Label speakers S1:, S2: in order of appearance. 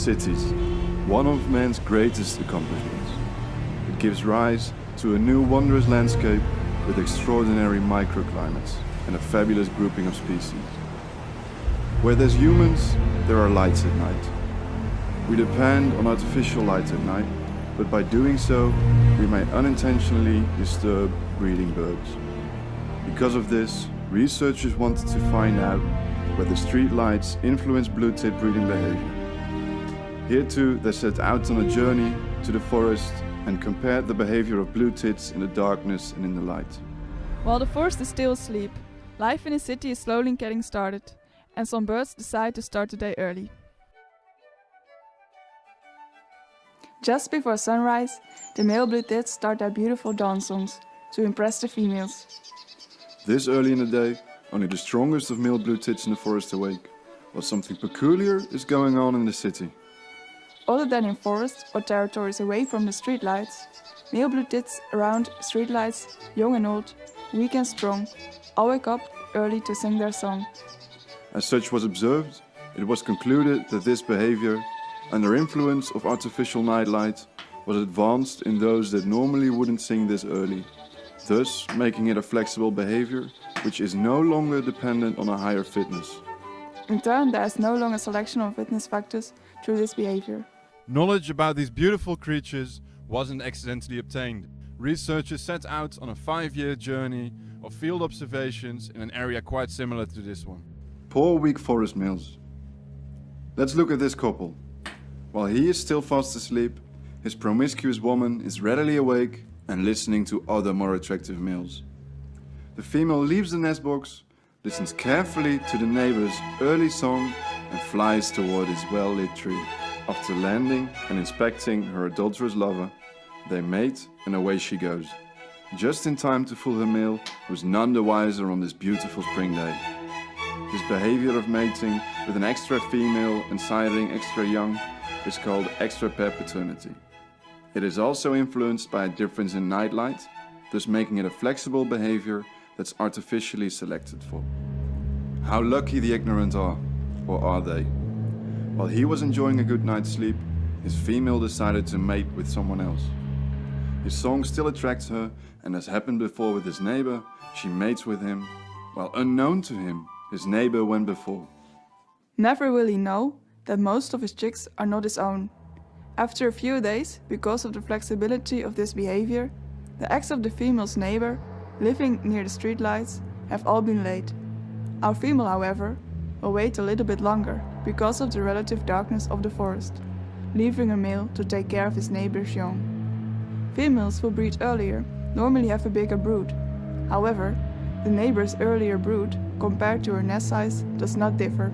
S1: cities, one of man's greatest accomplishments. It gives rise to a new wondrous landscape with extraordinary microclimates and a fabulous grouping of species. Where there's humans, there are lights at night. We depend on artificial light at night, but by doing so, we may unintentionally disturb breeding birds. Because of this, researchers wanted to find out whether street lights influence blue-tit breeding behavior. Here too, they set out on a journey to the forest and compared the behavior of blue-tits in the darkness and in the light.
S2: While the forest is still asleep, life in the city is slowly getting started, and some birds decide to start the day early. Just before sunrise, the male blue-tits start their beautiful dawn songs to impress the females.
S1: This early in the day, only the strongest of male blue-tits in the forest awake, while something peculiar is going on in the city.
S2: Other than in forests or territories away from the streetlights, male blue-tits around streetlights, young and old, weak and strong, all wake up early to sing their song.
S1: As such was observed, it was concluded that this behavior, under influence of artificial nightlight, was advanced in those that normally wouldn't sing this early, thus making it a flexible behavior which is no longer dependent on a higher fitness.
S2: In turn, there is no longer selection of fitness factors through this behavior.
S3: Knowledge about these beautiful creatures wasn't accidentally obtained. Researchers set out on a 5-year journey of field observations in an area quite similar to this one.
S1: Poor weak forest males. Let's look at this couple. While he is still fast asleep, his promiscuous woman is readily awake and listening to other more attractive males. The female leaves the nest box, listens carefully to the neighbor's early song and flies toward his well-lit tree. After landing and inspecting her adulterous lover, they mate and away she goes, just in time to fool her male, who's none the wiser on this beautiful spring day. This behavior of mating with an extra female and siring extra young is called extra pair paternity. It is also influenced by a difference in nightlight, thus making it a flexible behavior that's artificially selected for. How lucky the ignorant are, or are they? While he was enjoying a good night's sleep, his female decided to mate with someone else. His song still attracts her, and as happened before with his neighbor, she mates with him, while unknown to him, his neighbor went before.
S2: Never will he know that most of his chicks are not his own. After a few days, because of the flexibility of this behavior, the eggs of the female's neighbor, living near the streetlights, have all been laid. Our female, however, will wait a little bit longer because of the relative darkness of the forest, leaving her male to take care of his neighbor's young. Females who breed earlier normally have a bigger brood. However, the neighbor's earlier brood, compared to her nest size, does not differ.